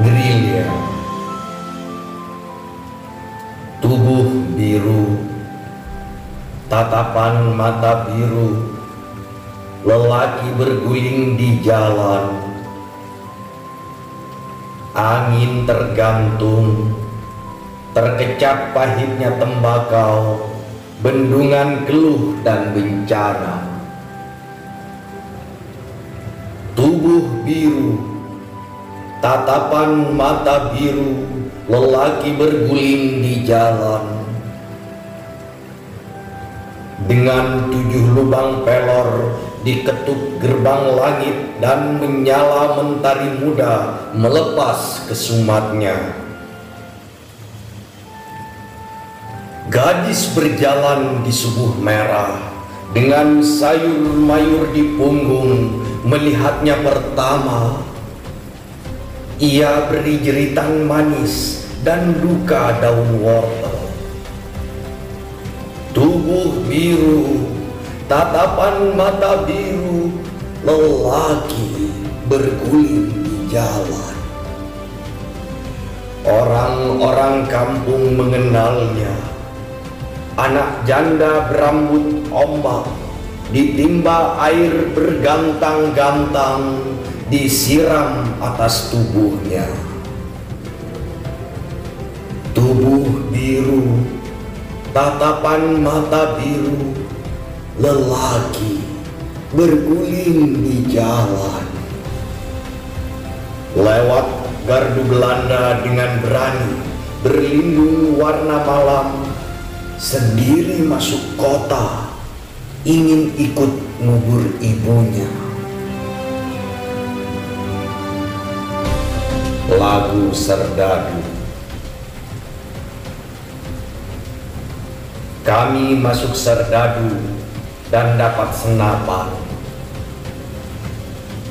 Gerilya. Tubuh biru, tatapan mata biru, lelaki berguling di jalan. Angin tergantung, terkecap pahitnya tembakau, bendungan keluh dan bencana. Tubuh biru, tatapan mata biru, lelaki berguling di jalan. Dengan 7 lubang pelor diketuk gerbang langit dan menyala mentari muda melepas kesumatnya. Gadis berjalan di subuh merah dengan sayur mayur di punggung. Melihatnya pertama, ia beri jeritan manis dan duka daun wortel. Tubuh biru, tatapan mata biru, lelaki berguling di jalan. Orang-orang kampung mengenalnya, anak janda berambut ombak, ditimba air bergantang-gantang, disiram atas tubuhnya. Tubuh biru, tatapan mata biru, lelaki berguling di jalan. Lewat gardu Belanda dengan berani, berlindung warna malam, sendiri masuk kota, ingin ikut ngubur ibunya. Lagu Serdadu. Kami masuk serdadu dan dapat senapan.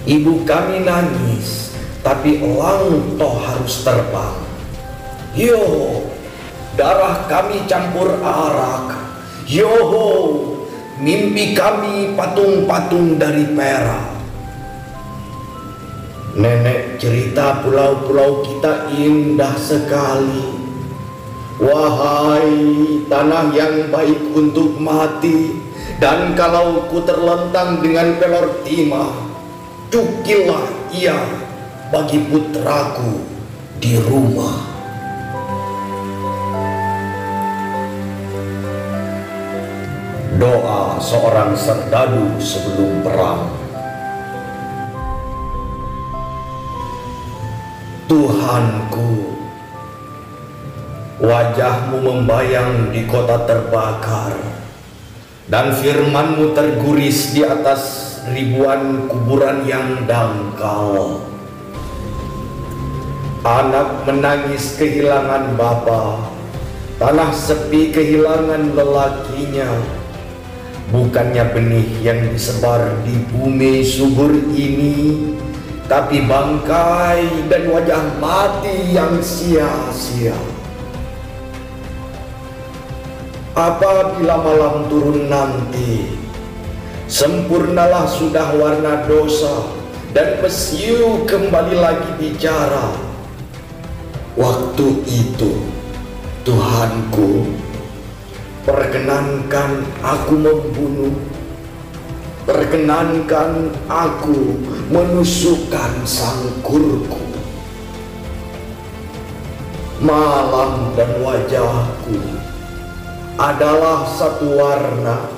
Ibu kami nangis, tapi elang toh harus terbang. Yo, darah kami campur arak. Yoho, mimpi kami patung-patung dari perak. Nenek cerita pulau-pulau kita indah sekali. Wahai tanah yang baik untuk mati, dan kalau ku terlentang dengan pelor timah, cukillah ia bagi putraku di rumah. Doa seorang serdadu sebelum perang. Tuhanku, wajahmu membayang di kota terbakar, dan firmanmu terguris di atas ribuan kuburan yang dangkal. Anak menangis kehilangan bapa, tanah sepi kehilangan lelakinya. Bukannya benih yang disebar di bumi subur ini, tapi bangkai dan wajah mati yang sia-sia. Apabila malam turun nanti, sempurnalah sudah warna dosa, dan pesiu kembali lagi bicara. Waktu itu, Tuhanku, perkenankan aku membunuh, perkenankan aku menusukkan sangkurku. Malam dan wajahku adalah satu warna,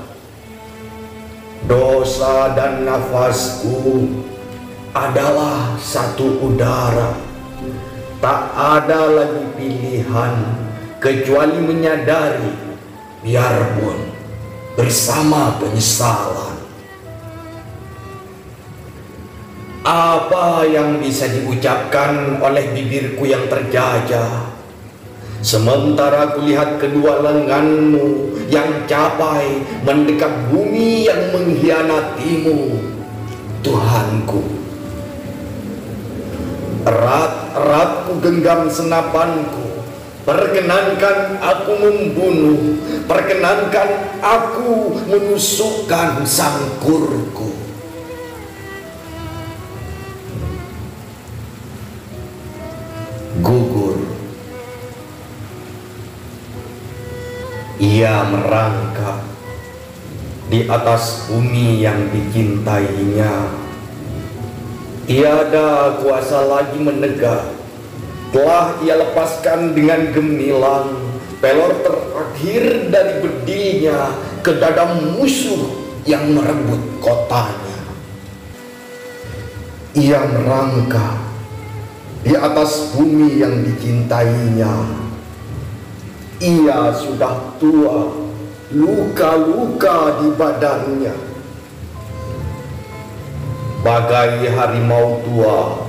dosa dan nafasku adalah satu udara. Tak ada lagi pilihan kecuali menyadari, biarpun bersama penyesalan. Apa yang bisa diucapkan oleh bibirku yang terjajah, sementara kulihat kedua lenganmu yang capai mendekat bumi yang mengkhianatimu. Tuhanku, erat-eratku genggam senapanku, perkenankan aku membunuh, perkenankan aku menusukkan sangkurku. Ia merangkak di atas bumi yang dicintainya. Tiada kuasa lagi menegak. Telah ia lepaskan dengan gemilang pelor terakhir dari bedilnya ke dada musuh yang merebut kotanya. Ia merangkak di atas bumi yang dicintainya. Ia sudah tua, luka-luka di badannya. Bagai harimau tua,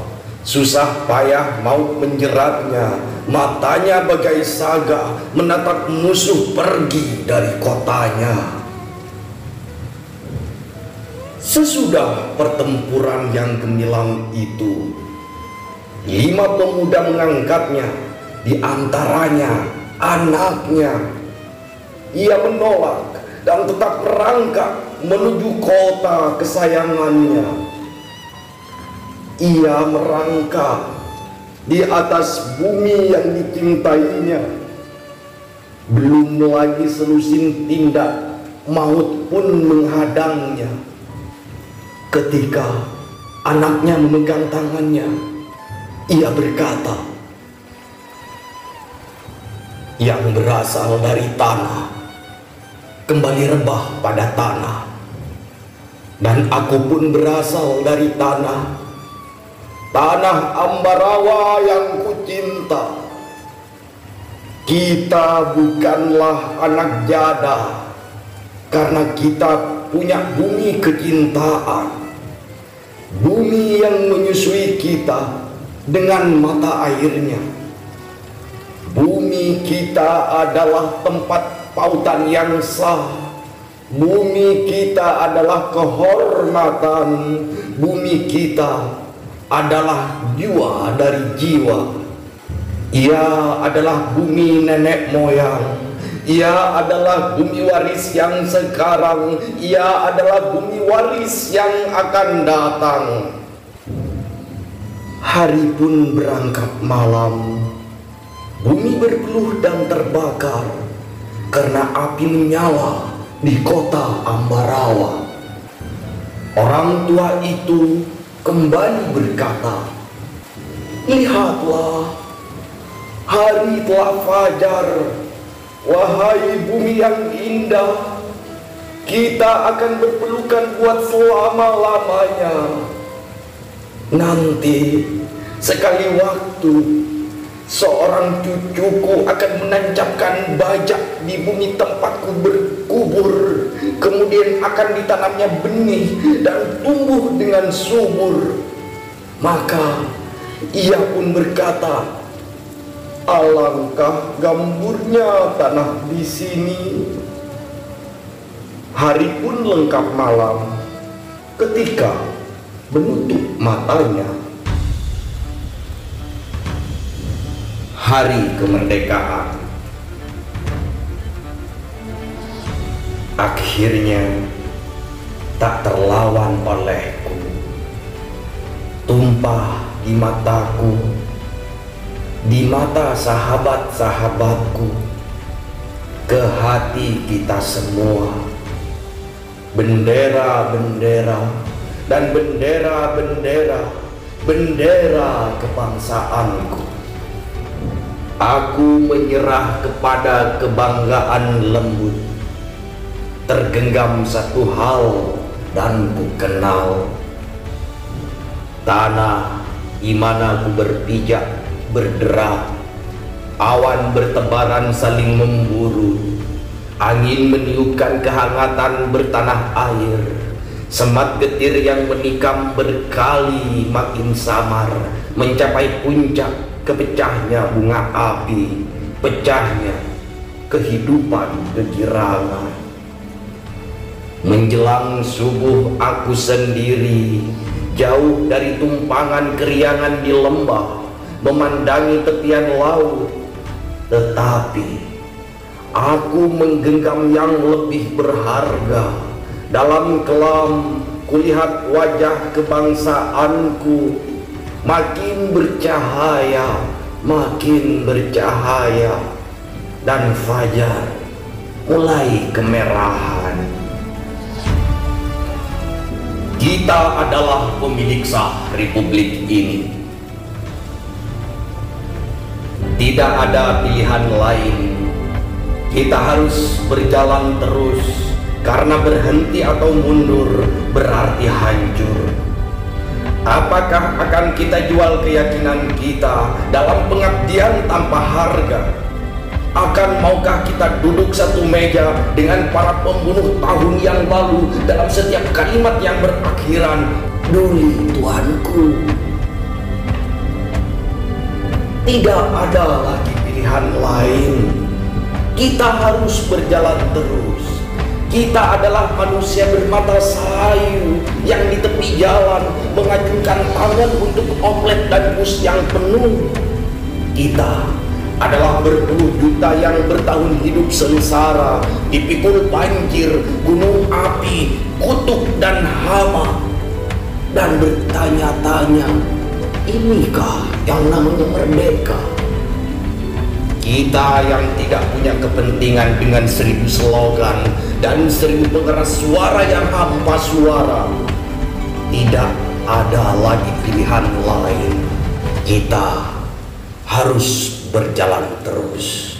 susah payah maut menjeratnya. Matanya bagai saga menatap musuh pergi dari kotanya. Sesudah pertempuran yang gemilang itu, 5 pemuda mengangkatnya, di antaranya anaknya. Ia menolak dan tetap merangkak menuju kota kesayangannya. Ia merangkak di atas bumi yang dicintainya. Belum lagi selusin tindak maut pun menghadangnya. Ketika anaknya memegang tangannya, ia berkata, "Yang berasal dari tanah kembali rebah pada tanah, dan aku pun berasal dari tanah Ambarawa yang kucinta. Kita bukanlah anak jada, karena kita punya bumi kecintaan, bumi yang menyusui kita dengan mata airnya. Bumi kita adalah tempat pautan yang sah. Bumi kita adalah kehormatan. Bumi kita adalah jiwa dari jiwa. Ia adalah bumi nenek moyang. Ia adalah bumi waris yang sekarang. Ia adalah bumi waris yang akan datang." Hari pun berangkat malam. Bumi berpeluh dan terbakar karena api menyala di kota Ambarawa. Orang tua itu kembali berkata, "Lihatlah, hari telah fajar. Wahai bumi yang indah, kita akan berpelukan buat selama-lamanya. Nanti sekali waktu seorang cucuku akan menancapkan bajak di bumi tempatku berkubur. Kemudian akan ditanamnya benih dan tumbuh dengan subur." Maka ia pun berkata, "Alangkah gamburnya tanah di sini." Hari pun lengkap malam. Ketika menutup matanya, hari kemerdekaan akhirnya tak terlawan olehku. Tumpah di mataku, di mata sahabat-sahabatku, ke hati kita semua. Bendera-bendera dan bendera-bendera, bendera kebangsaanku. Aku menyerah kepada kebanggaan lembut. Tergenggam satu hal dan ku kenal. Tanah di mana ku berpijak berderak. Awan bertebaran saling memburu. Angin meniupkan kehangatan bertanah air. Semat getir yang menikam berkali makin samar, mencapai puncak kepecahnya bunga api, pecahnya kehidupan kegirangan. Menjelang subuh aku sendiri, jauh dari tumpangan keriangan di lembah, memandangi tepian laut. Tetapi aku menggenggam yang lebih berharga. Dalam kelam kulihat wajah kebangsaanku, makin bercahaya, dan fajar mulai kemerahan. Kita adalah pemilik sah Republik ini. Tidak ada pilihan lain. Kita harus berjalan terus, karena berhenti atau mundur berarti hancur. Apakah akan kita jual keyakinan kita dalam pengabdian tanpa harga? Maukah kita duduk satu meja dengan para pembunuh tahun yang lalu dalam setiap kalimat yang berakhiran, "Duli Tuanku"? Tidak ada lagi pilihan lain. Kita harus berjalan terus. Kita adalah manusia bermata sayu yang di tepi jalan mengacungkan tangan untuk omelet dan bus yang penuh. Kita adalah berpuluh juta yang bertahun hidup sengsara, dipikul banjir, gunung api, kutuk dan hama, dan bertanya-tanya, inikah yang namanya merdeka? Kita yang tidak punya kepentingan dengan 1000 slogan dan 1000 pengeras suara yang hampa suara. Tidak ada lagi pilihan lain. Kita harus berjalan terus.